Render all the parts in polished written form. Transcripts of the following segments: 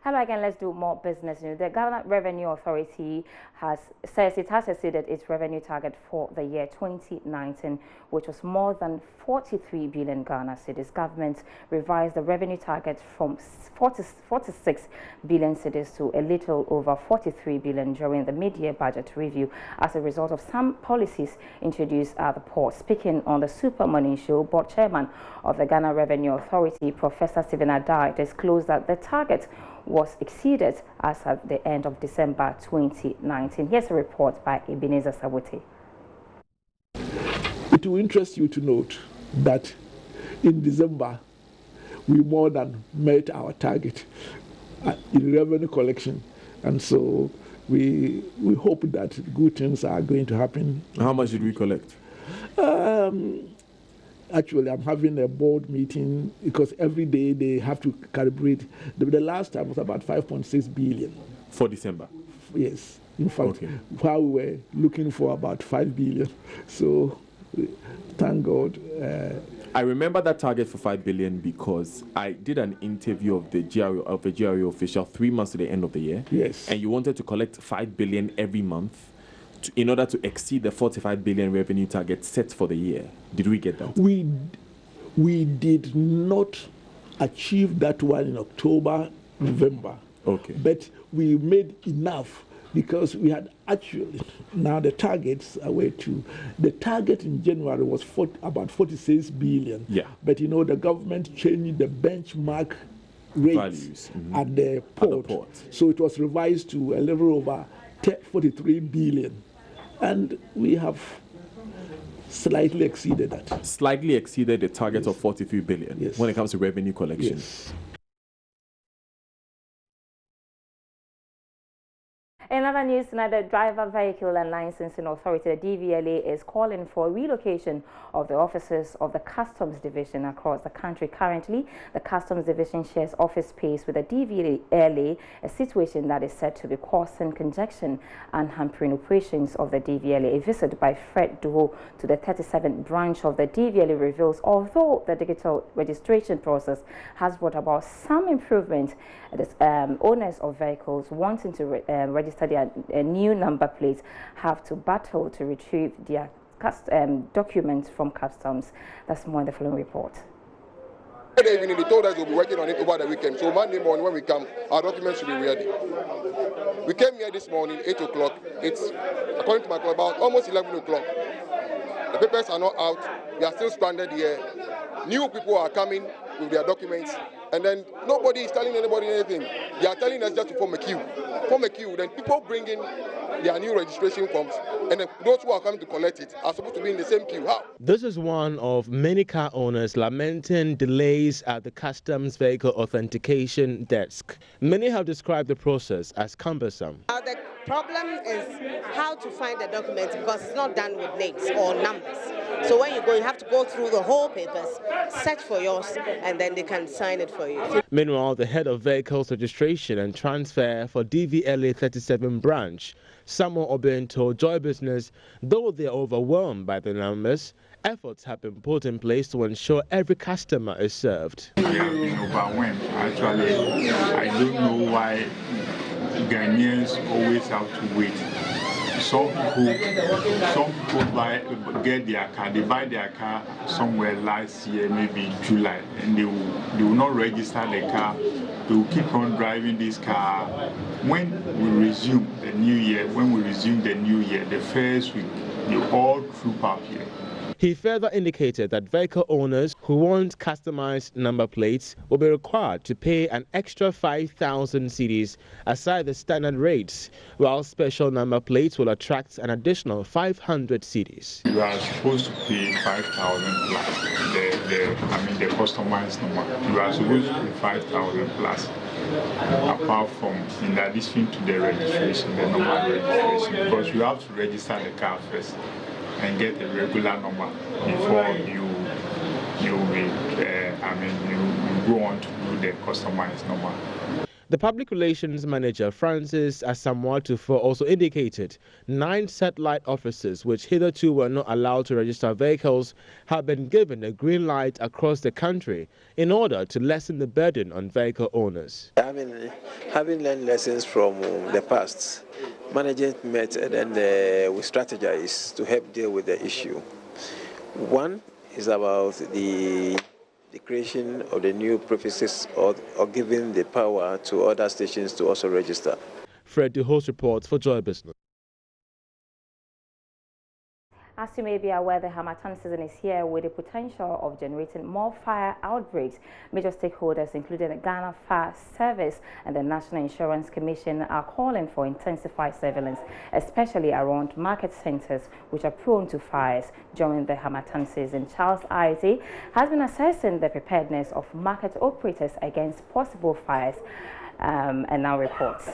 Hello again, let's do more business news. The Ghana Revenue Authority says it has exceeded its revenue target for the year 2019, which was more than 43 billion Ghana cedis. Government revised the revenue target from 46 billion cedis to a little over 43 billion during the mid-year budget review as a result of some policies introduced at the port. Speaking on the Super Morning Show, board chairman of the Ghana Revenue Authority, Professor Stephen Adai, disclosed that the target was exceeded as at the end of December 2019. Here's a report by Ebenezer Sabote. It will interest you to note that in December, we more than met our target in revenue collection. And so we hope that good things are going to happen. How much did we collect? Actually, I'm having a board meeting because every day they have to calibrate. The last time was about 5.6 billion. For December? Yes. In fact, while we were looking for about 5 billion. So, thank God. I remember that target for 5 billion because I did an interview of the GRO official 3 months to the end of the year. Yes. And you wanted to collect 5 billion every month in order to exceed the 45 billion revenue target set for the year. Did we get that? We did not achieve that one in October, November. Okay. But we made enough because we had actually, now the targets were the target in January was about 46 billion. Yeah. But you know, the government changed the benchmark rates at the port. So it was revised to a level over 43 billion. And we have slightly exceeded that. Slightly exceeded the target of 43 billion when it comes to revenue collection. Yes. In other news tonight, the Driver Vehicle and Licensing Authority, the DVLA, is calling for relocation of the offices of the Customs Division across the country. Currently, the Customs Division shares office space with the DVLA, a situation that is said to be causing congestion and hampering operations of the DVLA. A visit by Fred Duho to the 37th branch of the DVLA reveals, although the digital registration process has brought about some improvement, owners of vehicles wanting to register their new number plates have to battle to retrieve their documents from customs. That's more in the following report. Friday evening, they told us we'll be working on it over the weekend. So Monday morning when we come, our documents should be ready. We came here this morning, 8 o'clock. It's, according to my clock, about almost 11 o'clock. The papers are not out. We are still stranded here. New people are coming with their documents. And then nobody is telling anybody anything. They are telling us just to form a queue. Form a queue. Then people bring in their new registration forms. And then those who are coming to collect it are supposed to be in the same queue. How? This is one of many car owners lamenting delays at the Customs Vehicle Authentication Desk. Many have described the process as cumbersome. The problem is how to find the documents because it's not done with names or numbers. So when you go, you have to go through the whole papers, search for yours, and then they can sign it for you. Meanwhile, the head of Vehicles Registration and Transfer for DVLA 37 branch, Samuel Obeng, told Joy Business, though they are overwhelmed by the numbers, efforts have been put in place to ensure every customer is served. We have been overwhelmed. Actually, I don't know why Ghanaians always have to wait. Some people get their car, they buy their car somewhere last year, maybe July, and they will not register the car. They will keep on driving this car. When we resume the new year, the first week, they all troop up here. He further indicated that vehicle owners who want customized number plates will be required to pay an extra 5,000 cedis aside the standard rates, while special number plates will attract an additional 500 cedis. You are supposed to pay 5,000 plus the customized number. You are supposed to pay 5,000 plus, apart from in addition to the registration, the normal registration, because you have to register the car first and get a regular number before you go on to do the customized number. The public relations manager, Francis Asamoah-Tufo, also indicated 9 satellite offices, which hitherto were not allowed to register vehicles, have been given a green light across the country in order to lessen the burden on vehicle owners. Having learned lessons from the past, management met and then we strategized to help deal with the issue. One is about the creation of the new premises or giving the power to other stations to also register. Fred, the host reports for Joy Business. As you may be aware, the Harmattan season is here with the potential of generating more fire outbreaks. Major stakeholders, including the Ghana Fire Service and the National Insurance Commission, are calling for intensified surveillance, especially around market centers, which are prone to fires during the Harmattan season. Charles Aite has been assessing the preparedness of market operators against possible fires and now reports.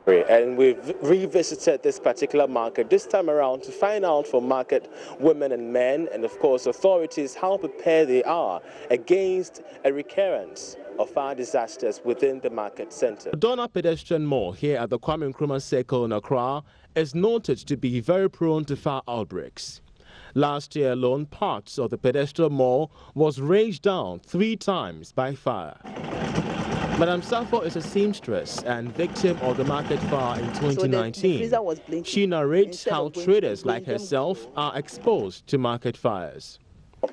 And we've revisited this particular market this time around to find out from market women and men and of course authorities how prepared they are against a recurrence of fire disasters within the market center. The Donna Pedestrian Mall here at the Kwame Nkrumah Circle in Accra is noted to be very prone to fire outbreaks. Last year alone, parts of the pedestrian mall was raged down 3 times by fire. Madam Safo is a seamstress and victim of the market fire in 2019. She narrates how traders like herself are exposed to market fires.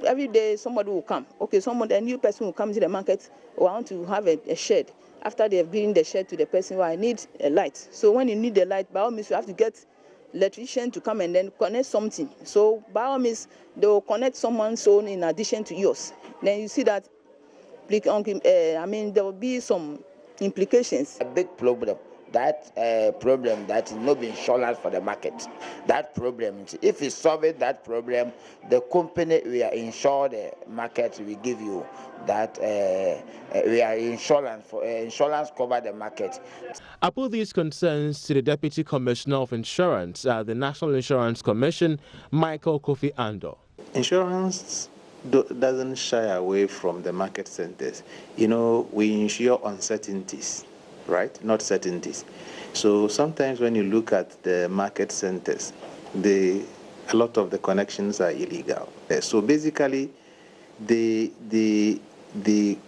Every day somebody will come. Okay, a new person will come to the market, want to have a shed. After they have given the shed to the person, well, I need a light. So when you need the light, by all means, you have to get electrician to come and then connect something. So by all means, they will connect someone's own in addition to yours. Then you see that there will be some implications. A big problem, that problem that is not being insurance for the market. That problem, if you solve it, that problem, the company we are insure the market, we give you that we are insurance for insurance cover the market. I put these concerns to the Deputy Commissioner of Insurance at the National Insurance Commission, Michael Kofi Ando. Insurance doesn't shy away from the market centers. You know, we insure uncertainties, right? Not certainties. So sometimes when you look at the market centers, a lot of the connections are illegal. So basically, the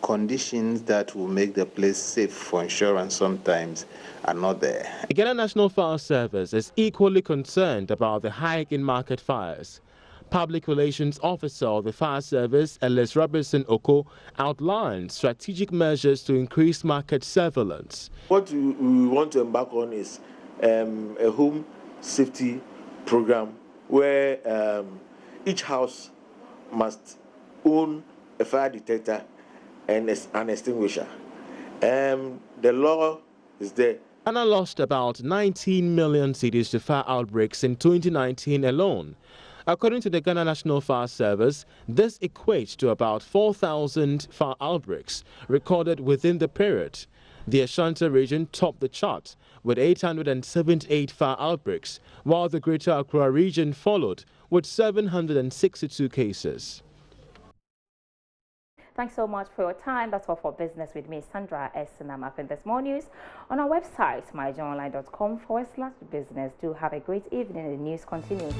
conditions that will make the place safe for insurance sometimes are not there. The Ghana National Fire Service is equally concerned about the hike in market fires. Public Relations Officer of the Fire Service, Ellis Robertson Oko, outlined strategic measures to increase market surveillance. What we want to embark on is a home safety program where each house must own a fire detector and an extinguisher. The law is there. Ghana lost about 19 million cedis to fire outbreaks in 2019 alone. According to the Ghana National Fire Service, this equates to about 4,000 fire outbreaks recorded within the period. The Ashanti region topped the chart with 878 fire outbreaks, while the Greater Accra region followed with 762 cases. Thanks so much for your time. That's all for business with me, Sandra S. And I'm up in this more news on our website, myjoyonline.com/business. Do have a great evening. The news continues.